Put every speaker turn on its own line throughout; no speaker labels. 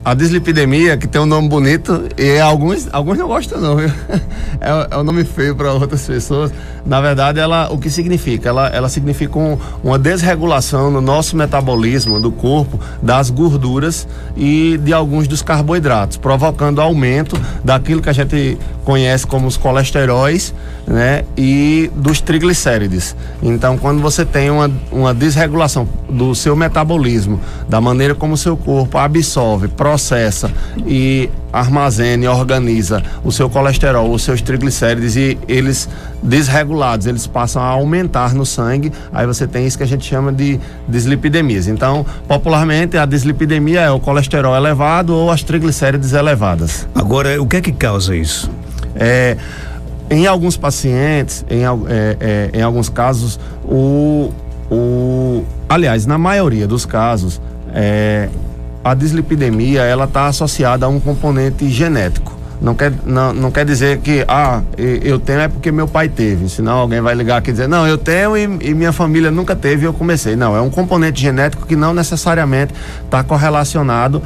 A dislipidemia, que tem um nome bonito, e alguns não gostam não, viu? É um nome feio para outras pessoas. Na verdade, o que significa? Ela significa uma desregulação no nosso metabolismo do corpo, das gorduras e de alguns dos carboidratos, provocando aumento daquilo que a gente conhece como os colesteróis, né? E dos triglicérides. Então, quando você tem uma desregulação do seu metabolismo, da maneira como o seu corpo absorve, processa e armazena e organiza o seu colesterol, os seus triglicérides, e eles desregulados, eles passam a aumentar no sangue, aí você tem isso que a gente chama de dislipidemias. Então, popularmente, a dislipidemia é o colesterol elevado ou as triglicérides elevadas.
Agora, o que é que causa isso?
Em alguns pacientes, em alguns casos, aliás, na maioria dos casos, a dislipidemia, ela está associada a um componente genético. Não quer dizer que eu tenho é porque meu pai teve, senão alguém vai ligar aqui e dizer, não, eu tenho e minha família nunca teve e eu comecei. Não, é um componente genético que não necessariamente está correlacionado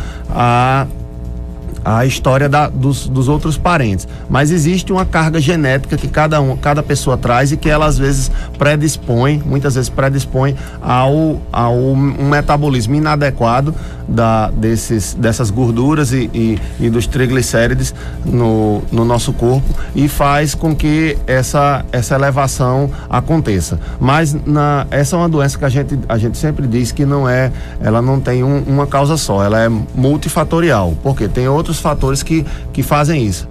a história dos outros parentes, mas existe uma carga genética que cada pessoa traz e que ela às vezes muitas vezes predispõe um metabolismo inadequado dessas gorduras e dos triglicérides no nosso corpo, e faz com que essa elevação aconteça. Mas essa é uma doença que a gente sempre diz que ela não tem uma causa só, ela é multifatorial, porque tem outros fatores que fazem isso.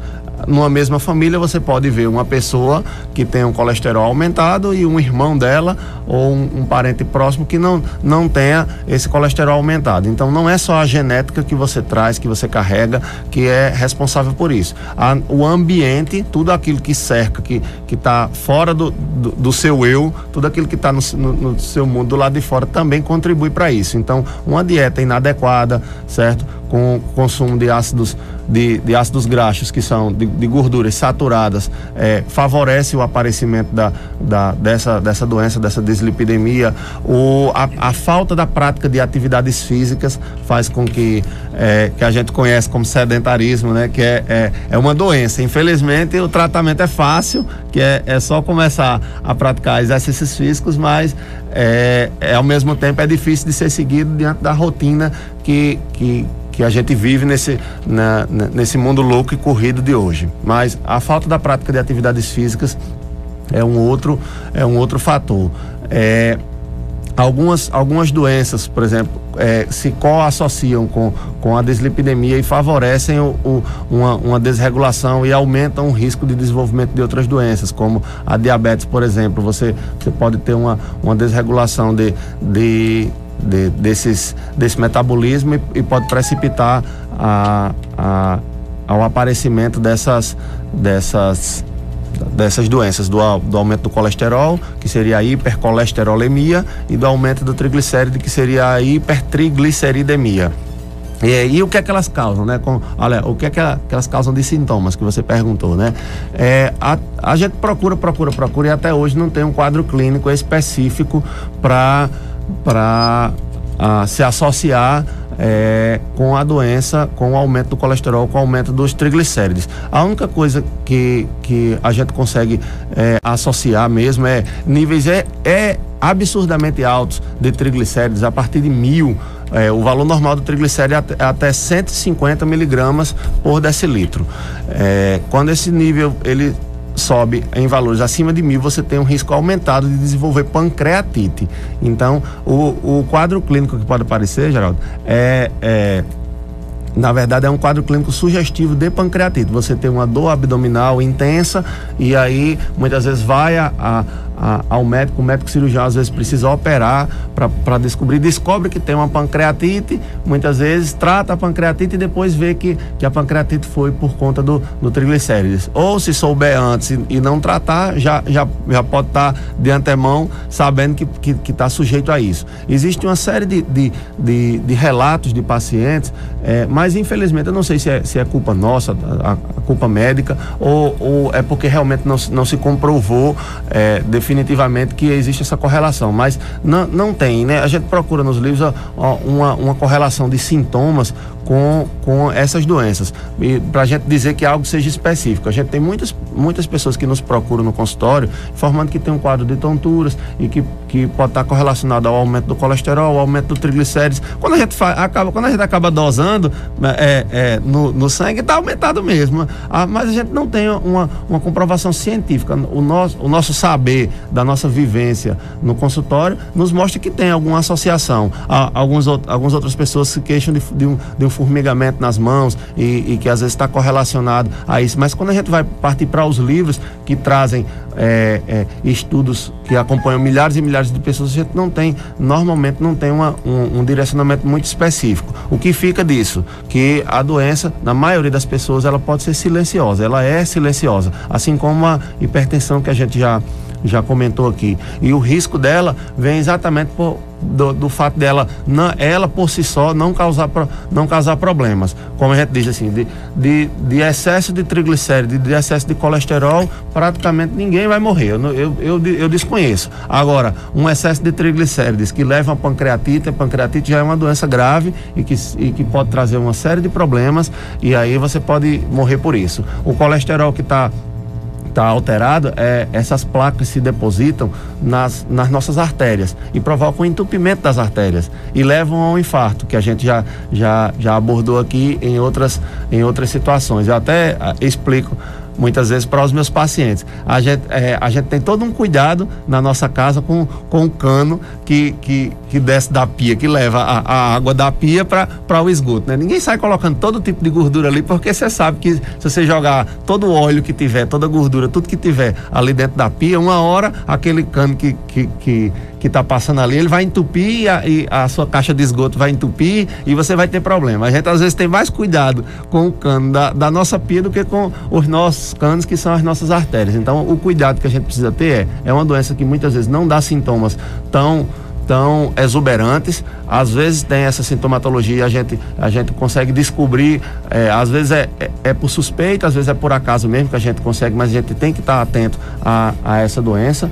Numa mesma família você pode ver uma pessoa que tem um colesterol aumentado e um irmão dela ou um parente próximo que não tenha esse colesterol aumentado. Então não é só a genética que você traz, que você carrega, que é responsável por isso. O ambiente, tudo aquilo que cerca, que está fora do seu eu, tudo aquilo que está no seu mundo do lado de fora também contribui para isso. Então uma dieta inadequada, certo? Com consumo de ácidos graxos, que são de gorduras saturadas, favorece o aparecimento dessa doença, dessa dislipidemia. A falta da prática de atividades físicas faz com que a gente conhece como sedentarismo, né? Que é uma doença. Infelizmente, o tratamento é fácil, que é só começar a praticar exercícios físicos, mas ao mesmo tempo é difícil de ser seguido diante da rotina que a gente vive nesse mundo louco e corrido de hoje. Mas a falta da prática de atividades físicas é um outro fator. Algumas doenças, por exemplo, se co-associam com a dislipidemia e favorecem uma desregulação e aumentam o risco de desenvolvimento de outras doenças, como a diabetes, por exemplo. Você pode ter uma desregulação desse metabolismo e pode precipitar ao aparecimento dessas doenças, do aumento do colesterol, que seria a hipercolesterolemia, e do aumento do triglicéride, que seria a hipertrigliceridemia. E o que é que elas causam, né? Olha, o que é que elas causam de sintomas, que você perguntou, né? A gente procura e até hoje não tem um quadro clínico específico para se associar com a doença, com o aumento do colesterol, com o aumento dos triglicérides. A única coisa que a gente consegue associar mesmo é níveis absurdamente altos de triglicérides, a partir de 1000. O valor normal do triglicéride é até 150 miligramas por decilitro. Quando esse nível ele sobe em valores acima de 1000, você tem um risco aumentado de desenvolver pancreatite. Então, o quadro clínico que pode aparecer, Geraldo, na verdade é um quadro clínico sugestivo de pancreatite. Você tem uma dor abdominal intensa e aí muitas vezes vai ao médico, o médico cirurgião às vezes precisa operar para descobre que tem uma pancreatite, muitas vezes trata a pancreatite e depois vê que a pancreatite foi por conta do triglicérides. Ou se souber antes e não tratar, já pode estar de antemão sabendo que está sujeito a isso. Existe uma série de relatos de pacientes, mas infelizmente eu não sei se é culpa nossa, a culpa médica, ou é porque realmente não se comprovou definitivamente que existe essa correlação, mas não tem, né? A gente procura nos livros uma correlação de sintomas com essas doenças. E para a gente dizer que algo seja específico, a gente tem muitas pessoas que nos procuram no consultório informando que tem um quadro de tonturas e que pode estar correlacionado ao aumento do colesterol, ao aumento do triglicérides. Quando a gente acaba dosando no sangue, está aumentado mesmo. Mas a gente não tem uma comprovação científica. O nosso saber da nossa vivência no consultório nos mostra que tem alguma associação. Algumas outras pessoas se queixam de um formigamento nas mãos e que às vezes está correlacionado a isso. Mas quando a gente vai partir para os livros que trazem estudos que acompanham milhares e milhares de pessoas, a gente normalmente não tem um direcionamento muito específico. O que fica disso? Que a doença, na maioria das pessoas, ela pode ser silenciosa, ela é silenciosa, assim como a hipertensão que a gente já comentou aqui. E o risco dela vem exatamente do fato dela, ela por si só, não causar problemas. Como a gente diz assim, de excesso de triglicérides, de excesso de colesterol, praticamente ninguém vai morrer. Eu desconheço. Agora, um excesso de triglicérides que leva a pancreatite, a pancreatite já é uma doença grave e que pode trazer uma série de problemas, e aí você pode morrer por isso. O colesterol que está alterado, essas placas se depositam nas nossas artérias e provocam o entupimento das artérias e levam ao infarto, que a gente já abordou aqui em outras situações. Eu até explico muitas vezes para os meus pacientes. A gente tem todo um cuidado na nossa casa com o cano que desce da pia, que leva a água da pia para o esgoto, né? Ninguém sai colocando todo tipo de gordura ali, porque você sabe que se você jogar todo o óleo que tiver, toda a gordura, tudo que tiver ali dentro da pia, uma hora aquele cano que está passando ali, ele vai entupir e a sua caixa de esgoto vai entupir e você vai ter problema. A gente às vezes tem mais cuidado com o cano da nossa pia do que com os nossos canos, que são as nossas artérias. Então o cuidado que a gente precisa ter é uma doença que muitas vezes não dá sintomas tão exuberantes. Às vezes tem essa sintomatologia e a gente consegue descobrir, às vezes é por suspeita, às vezes é por acaso mesmo que a gente consegue, mas a gente tem que estar atento a essa doença.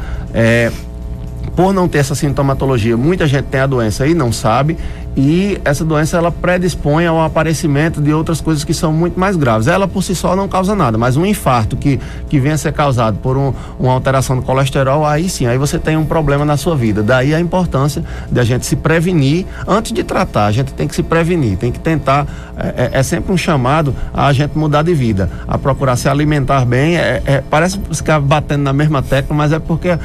Por não ter essa sintomatologia, muita gente tem a doença e não sabe, e essa doença ela predispõe ao aparecimento de outras coisas que são muito mais graves. Ela por si só não causa nada, mas um infarto que venha a ser causado por uma alteração do colesterol, aí sim, aí você tem um problema na sua vida. Daí a importância de a gente se prevenir antes de tratar. A gente tem que se prevenir, tem que tentar, é sempre um chamado a gente mudar de vida, a procurar se alimentar bem. Parece ficar batendo na mesma tecla, mas é porque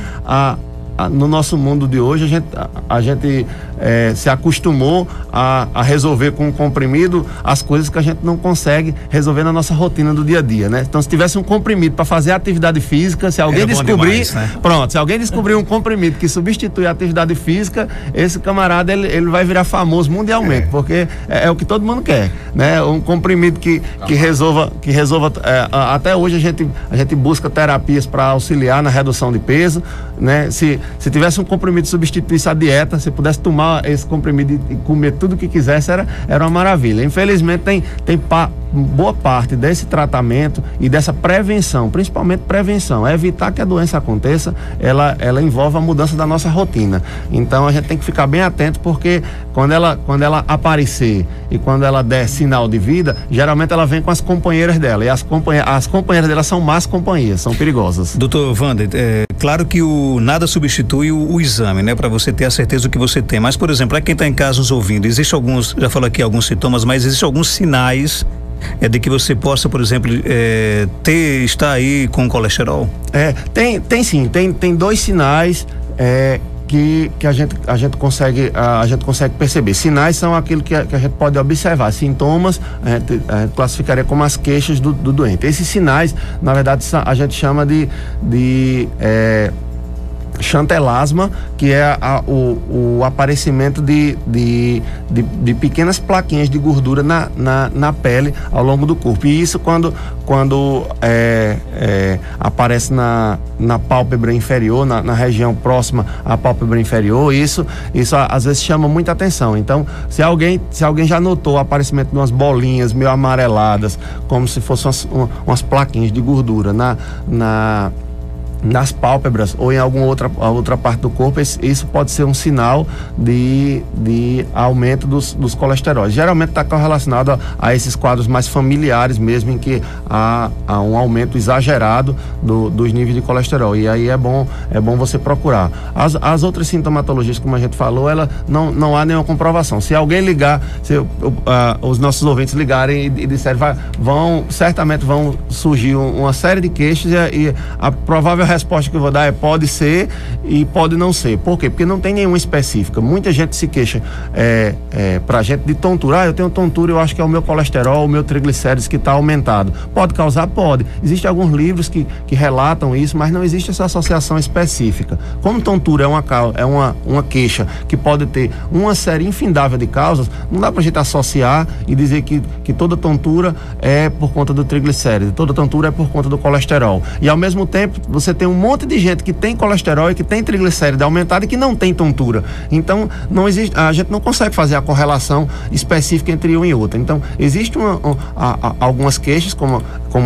no nosso mundo de hoje a gente se acostumou a resolver com um comprimido as coisas que a gente não consegue resolver na nossa rotina do dia a dia, né? Então, se tivesse um comprimido para fazer atividade física, se alguém descobrir, demais, né? Pronto, se alguém descobrir um comprimido que substitui a atividade física, esse camarada ele vai virar famoso mundialmente, porque é o que todo mundo quer, né? Um comprimido que resolva até hoje a gente busca terapias para auxiliar na redução de peso, né? Se tivesse um comprimido que substituísse a dieta, se pudesse tomar esse comprimido e comer tudo o que quisesse, era uma maravilha. Infelizmente tem boa parte desse tratamento e dessa prevenção, principalmente prevenção, evitar que a doença aconteça, ela envolve a mudança da nossa rotina. Então a gente tem que ficar bem atento, porque quando ela aparecer e quando ela der sinal de vida, geralmente ela vem com as companheiras dela, e as companheiras dela são más companhias, são perigosas.
Doutor Wander, claro que nada substitui o exame, né, para você ter a certeza do que você tem, mas por exemplo, para quem está em casa nos ouvindo, existe já falou aqui alguns sintomas, mas existem alguns sinais de que você possa, por exemplo, estar aí com colesterol? Tem dois sinais que a gente consegue perceber. Sinais são aquilo que a gente pode observar. Sintomas a gente classificaria como as queixas do doente. Esses sinais, na verdade, a gente chama de xantelasma, que é o aparecimento de pequenas plaquinhas de gordura na pele ao longo do corpo. E isso quando aparece na pálpebra inferior, na região próxima à pálpebra inferior, isso às vezes chama muita atenção. Então, se alguém já notou o aparecimento de umas bolinhas meio amareladas, como se fossem umas plaquinhas de gordura
nas pálpebras ou em alguma outra parte do corpo, isso pode ser um sinal de aumento dos colesteróis. Geralmente está correlacionado a esses quadros mais familiares mesmo, em que há um aumento exagerado dos níveis de colesterol, e aí é bom você procurar. As outras sintomatologias, como a gente falou, ela não há nenhuma comprovação. Se alguém ligar, os nossos ouvintes ligarem e disserem, certamente vão surgir uma série de queixas, e a provável resposta que eu vou dar é pode ser e pode não ser. Por quê? Porque não tem nenhuma específica. Muita gente se queixa pra gente de tontura. Eu tenho tontura, eu acho que é o meu colesterol, o meu triglicérides que está aumentado. Pode causar? Pode. Existem alguns livros que relatam isso, mas não existe essa associação específica. Como tontura é uma queixa que pode ter uma série infindável de causas, não dá pra gente associar e dizer que toda tontura é por conta do triglicérides, toda tontura é por conta do colesterol. E ao mesmo tempo, você tem um monte de gente que tem colesterol e que tem triglicérides aumentado e que não tem tontura. Então, a gente não consegue fazer a correlação específica entre um e outro. Então, existem algumas queixas, como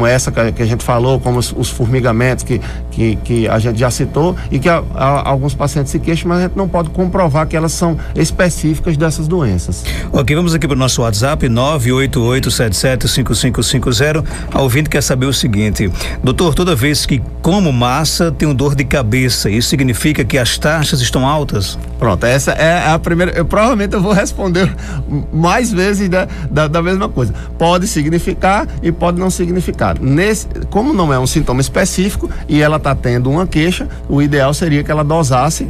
essa que a gente falou, como os formigamentos que a gente já citou, e que alguns pacientes se queixam, mas a gente não pode comprovar que elas são específicas dessas doenças.
Ok, vamos aqui para o nosso WhatsApp, 988775550. A ouvinte quer saber o seguinte: doutor, toda vez que como massa, tenho dor de cabeça, isso significa que as taxas estão altas?
Pronto, essa é a primeira. Provavelmente eu vou responder mais vezes da mesma coisa. Pode significar e pode não significar. Como não é um sintoma específico e ela está tendo uma queixa, o ideal seria que ela dosasse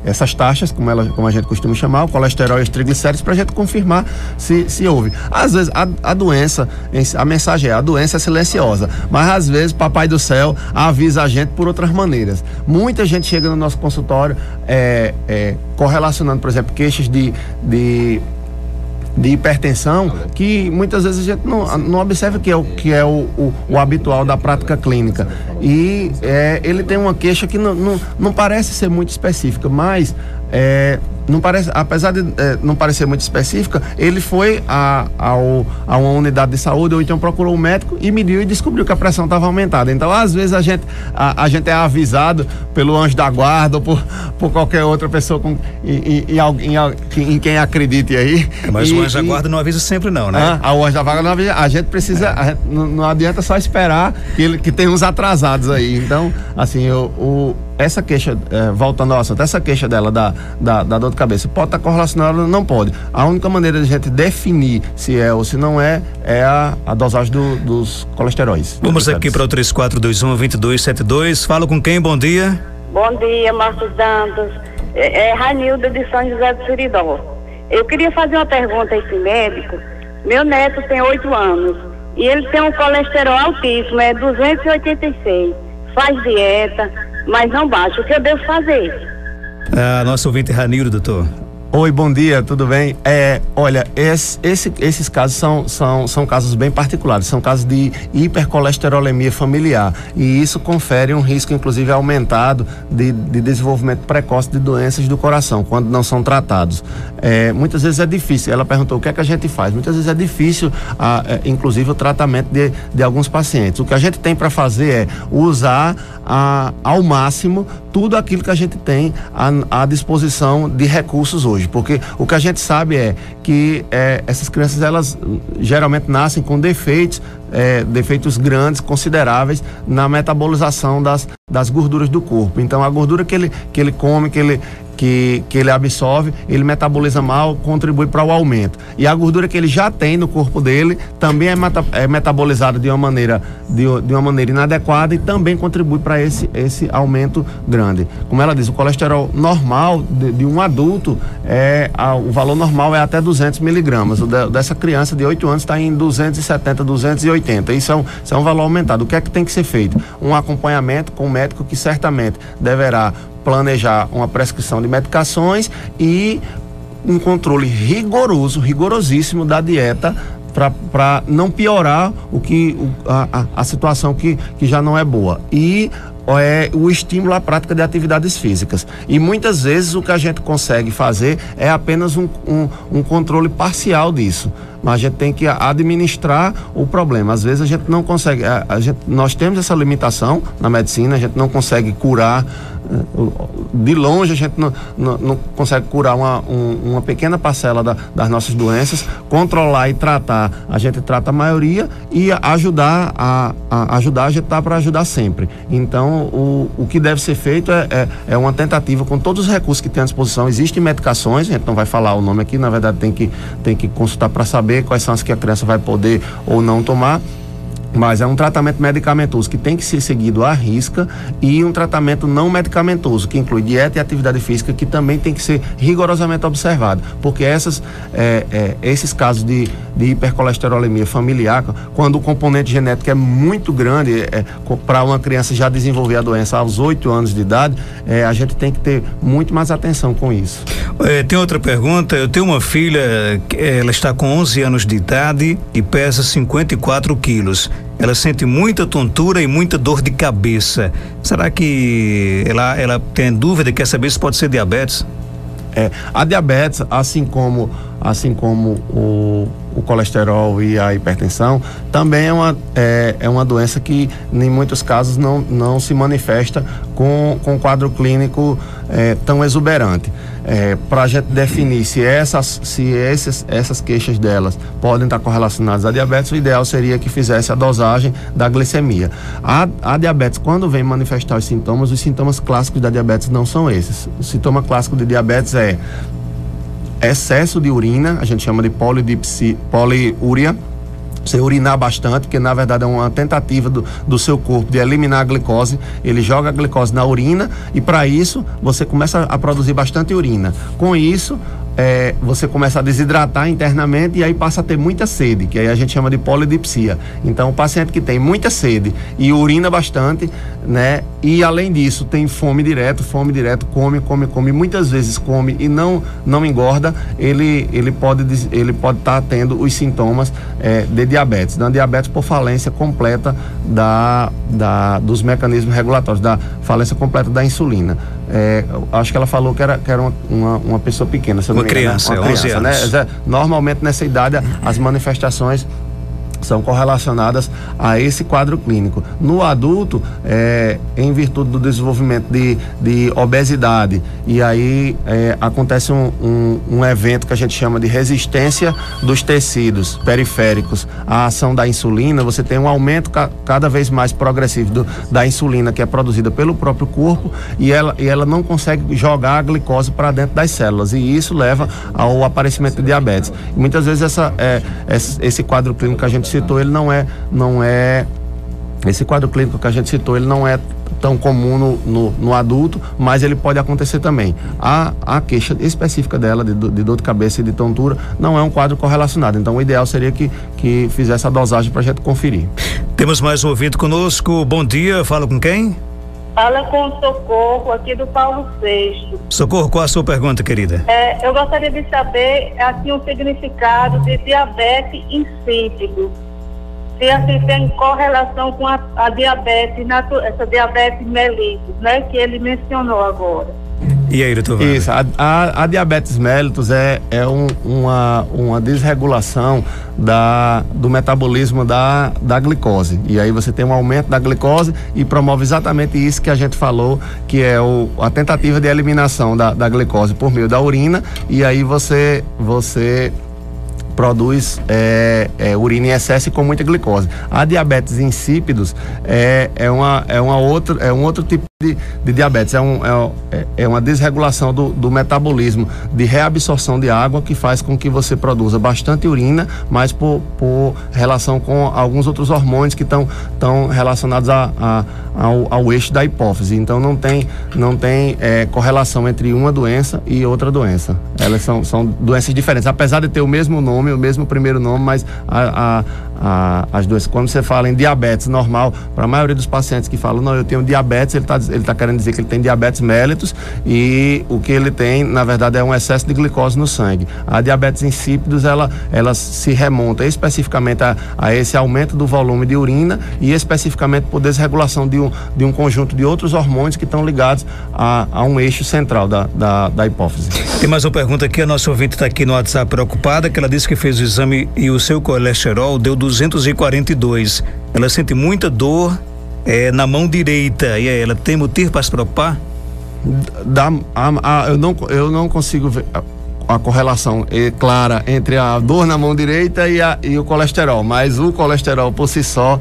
essas taxas, como a gente costuma chamar, o colesterol e os triglicéridos, para a gente confirmar se houve. Às vezes a doença, a mensagem a doença é silenciosa, mas às vezes Papai do Céu avisa a gente por outras maneiras. Muita gente chega no nosso consultório correlacionando, por exemplo, queixas de de hipertensão, que muitas vezes a gente não observa que é o habitual da prática clínica. E ele tem uma queixa que não parece ser muito específica, mas não parece, apesar de não parecer muito específica, ele foi a uma unidade de saúde ou então procurou um médico e mediu e descobriu que a pressão estava aumentada. Então, às vezes a gente é avisado pelo anjo da guarda ou por qualquer outra pessoa em quem acredite aí.
Mas o anjo da guarda não avisa sempre não, né?
O anjo da guarda não avisa. A gente precisa, não adianta só esperar que tem uns atrasados aí. Então, assim, essa queixa, voltando ao assunto, essa queixa dela da dor de cabeça pode estar correlacionada? Não pode. A única maneira de a gente definir se é ou se não é a dosagem dos colesteróis.
Vamos aqui para o 3421-2272. Fala com quem? Bom dia.
Bom dia, Marcos Dantas. É Ranilda de São José do Seridó. Eu queria fazer uma pergunta a esse médico. Meu neto tem 8 anos e ele tem um colesterol altíssimo, 286. Faz dieta, mas não baixa. O que eu devo fazer?
Nosso ouvinte Ranildo, doutor.
Oi, bom dia, tudo bem? Olha, esses casos são casos bem particulares, são casos de hipercolesterolemia familiar, e isso confere um risco, inclusive, aumentado de desenvolvimento precoce de doenças do coração, quando não são tratados. Muitas vezes é difícil. Ela perguntou o que é que a gente faz. Muitas vezes é difícil, inclusive, o tratamento de alguns pacientes. O que a gente tem para fazer é usar ao máximo tudo aquilo que a gente tem à disposição de recursos hoje, porque o que a gente sabe é que essas crianças, elas geralmente nascem com defeitos grandes, consideráveis na metabolização das gorduras do corpo. Então, a gordura que ele come, que ele absorve, ele metaboliza mal, contribui para o aumento. E a gordura que ele já tem no corpo dele também é metabolizada de uma maneira inadequada e também contribui para esse aumento grande. Como ela diz, o colesterol normal de um adulto, o valor normal é até 200 miligramas. O dessa criança de 8 anos está em 270, 280. Isso é um valor aumentado. O que é que tem que ser feito? Um acompanhamento com o médico, que certamente deverá planejar uma prescrição de medicações e um controle rigorosíssimo da dieta para não piorar a situação que já não é boa. E é o estímulo à prática de atividades físicas. E muitas vezes o que a gente consegue fazer é apenas um controle parcial disso. Mas a gente tem que administrar o problema. Às vezes a gente não consegue, nós temos essa limitação na medicina, a gente não consegue curar, de longe a gente não consegue curar uma pequena parcela das nossas doenças. Controlar e tratar, a gente trata a maioria, e ajudar a gente tá para ajudar sempre. Então o que deve ser feito é uma tentativa com todos os recursos que tem à disposição. Existem medicações, a gente não vai falar o nome aqui, na verdade tem que consultar para saber quais são as que a criança vai poder ou não tomar. Mas é um tratamento medicamentoso que tem que ser seguido à risca, e um tratamento não medicamentoso, que inclui dieta e atividade física, que também tem que ser rigorosamente observado, porque esses casos de hipercolesterolemia familiar, quando o componente genético é muito grande, para uma criança já desenvolver a doença aos 8 anos de idade, a gente tem que ter muito mais atenção com isso.
Tem outra pergunta. Eu tenho uma filha, ela está com 11 anos de idade e pesa 54 quilos. Ela sente muita tontura e muita dor de cabeça. Será que ela tem dúvida, quer saber se pode ser diabetes?
A diabetes, assim como o colesterol e a hipertensão, também é uma doença que em muitos casos não se manifesta com quadro clínico tão exuberante. Para a gente definir se essas queixas delas podem estar correlacionadas à diabetes, o ideal seria que fizesse a dosagem da glicemia. A diabetes, quando vem manifestar os sintomas clássicos da diabetes não são esses. O sintoma clássico de diabetes é excesso de urina, a gente chama de poliúria. Você urinar bastante, porque na verdade é uma tentativa do seu corpo de eliminar a glicose. Ele joga a glicose na urina, e para isso você começa a produzir bastante urina. Com isso, você começa a desidratar internamente, e aí passa a ter muita sede, que aí a gente chama de polidipsia. Então o paciente que tem muita sede e urina bastante, né, e além disso tem fome direto, come, muitas vezes come e não engorda, ele pode estar tendo os sintomas de diabetes, da diabetes por falência completa dos mecanismos regulatórios, da falência completa da insulina. Acho que ela falou que era uma pessoa pequena, se eu não me engano,
criança, 11 anos.
Né? Normalmente nessa idade as manifestações são correlacionadas a esse quadro clínico. No adulto, em virtude do desenvolvimento de obesidade, e aí acontece um evento que a gente chama de resistência dos tecidos periféricos à ação da insulina. Você tem um aumento cada vez mais progressivo da insulina, que é produzida pelo próprio corpo, e ela não consegue jogar a glicose para dentro das células, e isso leva ao aparecimento de diabetes. E muitas vezes esse quadro clínico que a gente citou, ele não é esse quadro clínico que a gente citou, ele não é tão comum no adulto, mas ele pode acontecer também. A queixa específica dela de dor de cabeça e de tontura não é um quadro correlacionado, então o ideal seria que fizesse a dosagem para a gente conferir.
Temos mais um ouvinte conosco. Bom dia, fala com quem?
Fala com o Socorro, aqui do Paulo VI.
Socorro, qual a sua pergunta, querida?
Eu gostaria de saber, assim, o significado de diabetes insípido. Se assim tem correlação com a diabetes, essa diabetes mellitus, né, que ele mencionou agora.
E aí, doutor?
Isso, a diabetes mellitus é uma desregulação do metabolismo da glicose. E aí você tem um aumento da glicose e promove exatamente isso que a gente falou, que é a tentativa de eliminação da glicose por meio da urina, e aí você produz urina em excesso e com muita glicose. A diabetes insípidos é um outro tipo de diabetes, é uma desregulação do metabolismo, de reabsorção de água, que faz com que você produza bastante urina, mas por relação com alguns outros hormônios que estão relacionados ao eixo da hipófise. Então não tem correlação entre uma doença e outra doença. Elas são doenças diferentes, apesar de ter o mesmo nome, o mesmo primeiro nome, mas as doenças. Quando você fala em diabetes normal, para a maioria dos pacientes que falam, não, eu tenho diabetes, ele tá querendo dizer que ele tem diabetes mellitus, e o que ele tem, na verdade, é um excesso de glicose no sangue. A diabetes insípidos, ela se remonta especificamente a esse aumento do volume de urina e especificamente por desregulação de um conjunto de outros hormônios que estão ligados a um eixo central da hipófise.
Tem mais uma pergunta aqui, a nossa ouvinte está aqui no WhatsApp preocupada, que ela disse que fez o exame e o seu colesterol deu 242. Ela sente muita dor na mão direita, e aí ela tem motivo para se preocupar?
Eu não consigo ver a correlação clara entre a dor na mão direita e o colesterol, mas o colesterol por si só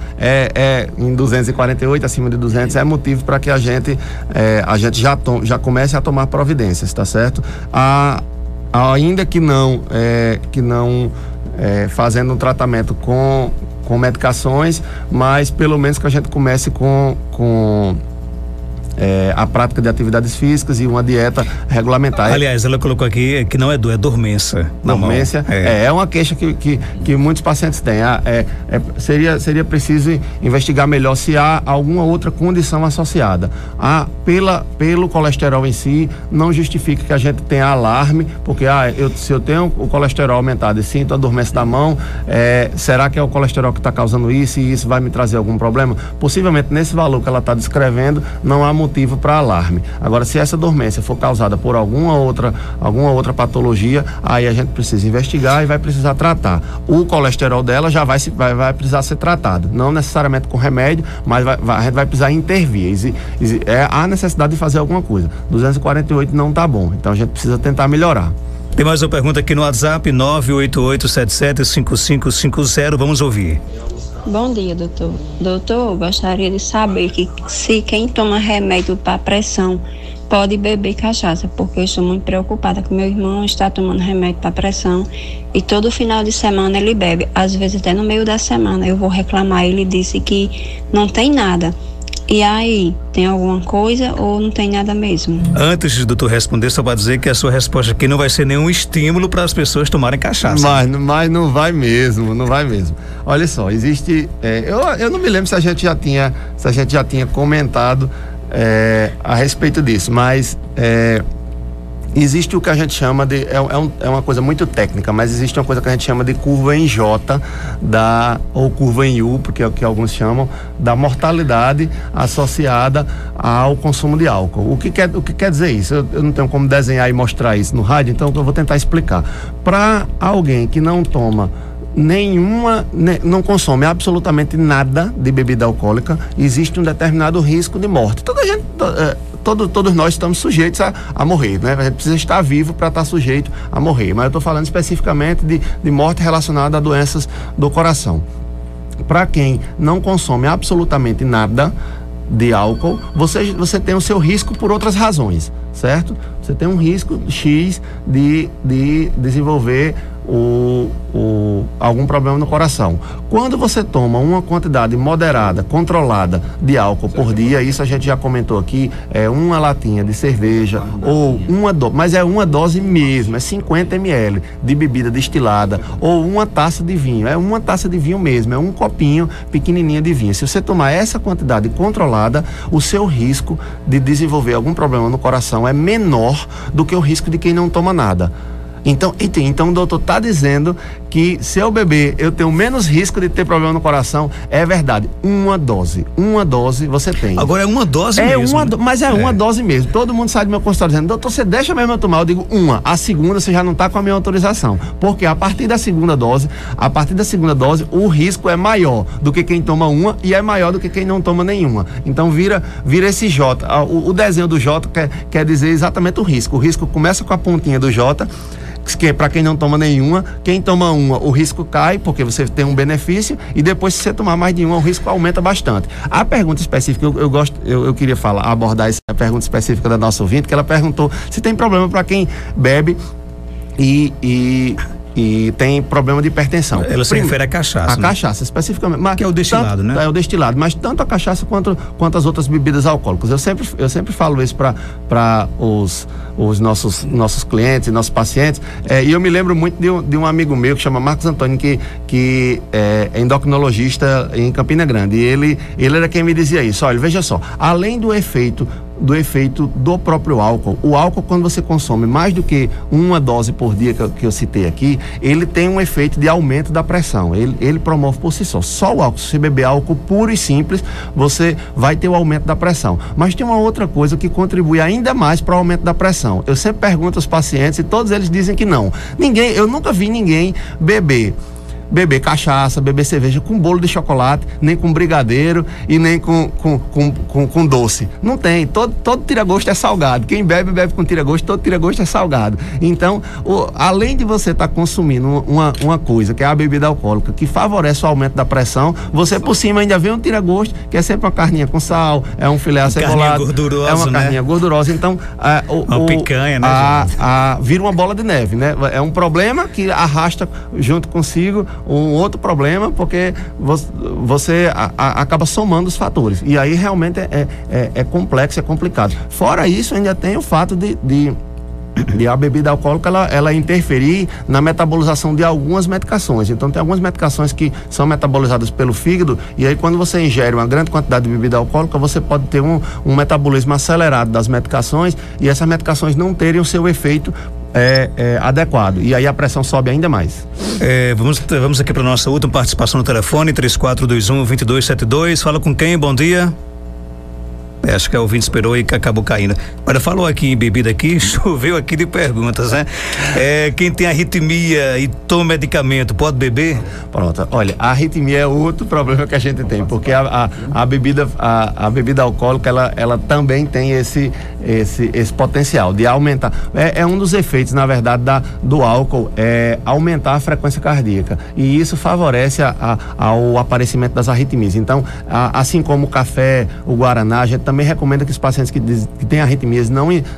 em 248, acima de 200, é motivo para que a gente já comece a tomar providências, tá certo? Ainda que não fazendo um tratamento com medicações, mas pelo menos que a gente comece com a prática de atividades físicas e uma dieta regulamentar.
Aliás, ela colocou aqui que não é dor, é dormência.
Dormência é uma queixa que muitos pacientes têm. Seria preciso investigar melhor se há alguma outra condição associada. Pelo colesterol em si, não justifica que a gente tenha alarme, porque se eu tenho o colesterol aumentado e sinto a dormência da mão, será que é o colesterol que está causando isso e isso vai me trazer algum problema? Possivelmente nesse valor que ela está descrevendo, não há motivo para alarme. Agora, se essa dormência for causada por alguma outra patologia, aí a gente precisa investigar e vai precisar tratar. O colesterol dela já vai precisar ser tratado, não necessariamente com remédio, mas a gente vai precisar intervir. Há necessidade de fazer alguma coisa. 248 não está bom, então a gente precisa tentar melhorar.
Tem mais uma pergunta aqui no WhatsApp, 988775550, vamos ouvir.
Bom dia, doutor. Doutor, gostaria de saber se quem toma remédio para pressão pode beber cachaça, porque eu estou muito preocupada que meu irmão está tomando remédio para pressão e todo final de semana ele bebe, às vezes até no meio da semana. Eu vou reclamar, ele disse que não tem nada. E aí, tem alguma coisa ou não tem nada mesmo?
Antes do doutor responder, só para dizer que a sua resposta aqui não vai ser nenhum estímulo para as pessoas tomarem cachaça.
Mas não vai mesmo, não vai mesmo. Olha só, existe... eu não me lembro se a gente já tinha comentado a respeito disso, mas... existe o que a gente chama de... É uma coisa muito técnica, mas existe uma coisa que a gente chama de curva em J, ou curva em U, porque é o que alguns chamam, da mortalidade associada ao consumo de álcool. O que quer dizer isso? Eu não tenho como desenhar e mostrar isso no rádio, então eu vou tentar explicar. Para alguém que não toma não consome absolutamente nada de bebida alcoólica, existe um determinado risco de morte. Todos nós estamos sujeitos a morrer, né? A gente precisa estar vivo para estar sujeito a morrer, mas eu estou falando especificamente de morte relacionada a doenças do coração. Para quem não consome absolutamente nada de álcool, você tem o seu risco por outras razões, certo? Você tem um risco X de desenvolver algum problema no coração. Quando você toma uma quantidade moderada, controlada de álcool por dia, isso a gente já comentou aqui, uma latinha de cerveja ou mas é uma dose mesmo, é 50 ml de bebida destilada ou uma taça de vinho, é uma taça de vinho mesmo, é um copinho pequenininho de vinho. Se você tomar essa quantidade controlada, o seu risco de desenvolver algum problema no coração é menor do que o risco de quem não toma nada. Então o doutor está dizendo que se eu beber, eu tenho menos risco de ter problema no coração. É verdade, uma dose você tem.
Agora é uma dose mesmo.
Mas uma dose mesmo. Todo mundo sai do meu consultório dizendo, doutor, você deixa mesmo eu tomar? Eu digo a segunda você já não está com a minha autorização, porque a partir da segunda dose, o risco é maior do que quem toma uma e é maior do que quem não toma nenhuma. Então vira esse J. O desenho do J quer dizer exatamente o risco. O risco começa com a pontinha do J, que é para quem não toma nenhuma. Quem toma uma, o risco cai, porque você tem um benefício, e depois, se você tomar mais de uma, o risco aumenta bastante. A pergunta específica, eu queria abordar essa pergunta específica da nossa ouvinte, que ela perguntou se tem problema para quem bebe e e tem problema de hipertensão.
Ela se refere à cachaça.
A cachaça, especificamente. Mas
que é o destilado, né?
É o destilado, mas tanto a cachaça quanto as outras bebidas alcoólicas. Eu sempre falo isso para os nossos clientes e nossos pacientes. E eu me lembro muito de um amigo meu que chama Marcos Antônio, que é endocrinologista em Campina Grande. E ele era quem me dizia isso. Olha, veja só, além do efeito do próprio álcool. O álcool, quando você consome mais do que uma dose por dia que eu citei aqui, ele tem um efeito de aumento da pressão. Ele promove por si só. Só o álcool, se você beber álcool puro e simples, você vai ter o aumento da pressão. Mas tem uma outra coisa que contribui ainda mais para o aumento da pressão. Eu sempre pergunto aos pacientes e todos eles dizem que não. Eu nunca vi ninguém beber cachaça, beber cerveja com bolo de chocolate, nem com brigadeiro e nem com doce. Não tem. Todo tira-gosto é salgado. Quem bebe com tira-gosto, todo tira-gosto é salgado. Então, além de você estar consumindo uma coisa, que é a bebida alcoólica, que favorece o aumento da pressão, você por cima ainda vê um tira-gosto, que é sempre uma carninha com sal, é um filé acebolado, é uma carninha gordurosa. Então,
uma picanha, né?
Vira uma bola de neve, né? É um problema que arrasta junto consigo um outro problema, porque você acaba somando os fatores. E aí realmente é complexo, é complicado. Fora isso, ainda tem o fato de a bebida alcoólica ela interferir na metabolização de algumas medicações. Então tem algumas medicações que são metabolizadas pelo fígado, e aí quando você ingere uma grande quantidade de bebida alcoólica, você pode ter um metabolismo acelerado das medicações, e essas medicações não terem o seu efeito adequado, e aí a pressão sobe ainda mais.
Vamos aqui para nossa última participação no telefone, 3421-2272. Fala com quem? Bom dia. Acho que o ouvinte esperou e acabou caindo. Olha, falou aqui em bebida aqui, choveu aqui de perguntas, né? Quem tem arritmia e toma medicamento, pode beber?
Pronto, olha, a arritmia é outro problema que a gente tem, porque a bebida alcoólica, ela também tem esse potencial de aumentar. É um dos efeitos, na verdade, do álcool, aumentar a frequência cardíaca, e isso favorece ao aparecimento das arritmias. Então, assim como o café, o guaraná, a gente também recomenda que os pacientes que têm arritmias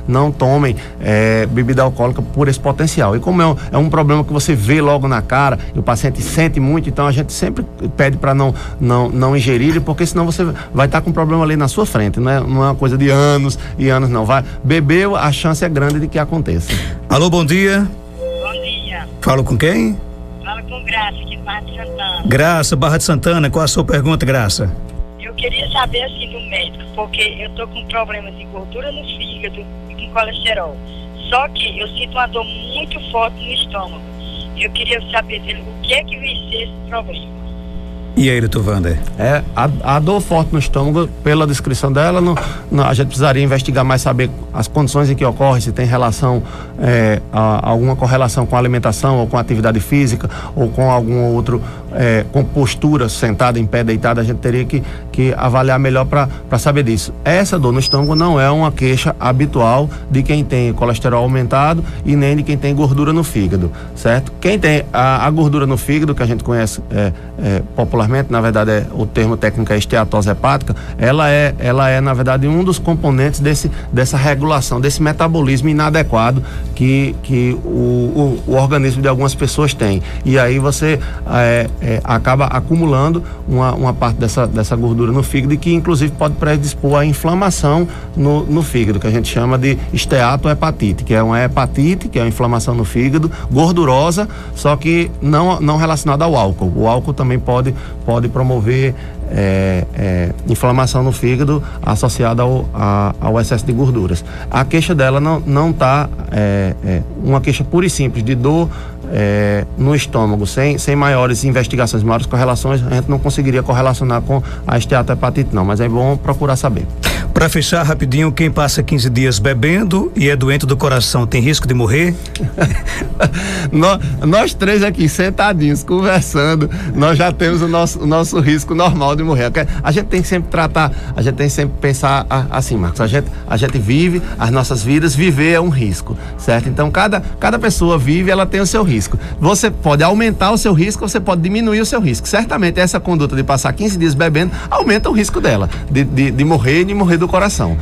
não tomem bebida alcoólica por esse potencial. E como é um problema que você vê logo na cara e o paciente sente muito, então a gente sempre pede para não ingerir, porque senão você vai estar com um problema ali na sua frente. Não é uma coisa de anos e anos, não. Bebeu, a chance é grande de que aconteça.
Alô, bom dia.
Bom dia.
Falo com quem?
Fala com Graça, aqui de Barra de Santana.
Graça, Barra de Santana. Qual a sua pergunta, Graça?
Eu queria saber assim do médico, porque eu tô com problemas de gordura no fígado e com colesterol. Só que eu sinto uma dor muito forte no estômago. Eu queria saber o que é que vem ser esse problema.
E aí, doutor Wander?
A dor forte no estômago, pela descrição dela, a gente precisaria investigar mais, saber as condições em que ocorre, se tem relação, alguma correlação com a alimentação, ou com a atividade física, ou com algum outro, com postura, sentada, em pé, deitada. A gente teria que avaliar melhor para saber disso. Essa dor no estômago não é uma queixa habitual de quem tem colesterol aumentado e nem de quem tem gordura no fígado, certo? Quem tem a gordura no fígado, que a gente conhece popularmente, na verdade o termo técnico é esteatose hepática, ela é na verdade um dos componentes dessa regulação, desse metabolismo inadequado que o organismo de algumas pessoas tem, e aí você acaba acumulando uma parte dessa gordura no fígado, e que inclusive pode predispor à inflamação no fígado, que a gente chama de esteatohepatite, que é uma hepatite, que é uma inflamação no fígado, gordurosa, só que não relacionada ao álcool. O álcool também pode promover inflamação no fígado associada ao excesso de gorduras. A queixa dela não está uma queixa pura e simples de dor no estômago, sem maiores investigações, maiores correlações. A gente não conseguiria correlacionar com a esteatohepatite, não, mas é bom procurar saber.
Para fechar rapidinho, quem passa 15 dias bebendo e é doente do coração, tem risco de morrer?
Nós três aqui sentadinhos, conversando, nós já temos o nosso risco normal de morrer. A gente tem que sempre pensar assim, Marcos, a gente vive as nossas vidas, viver é um risco, certo? Então cada pessoa vive, ela tem o seu risco. Você pode aumentar o seu risco, você pode diminuir o seu risco. Certamente essa conduta de passar 15 dias bebendo aumenta o risco dela de morrer e de morrer do coração.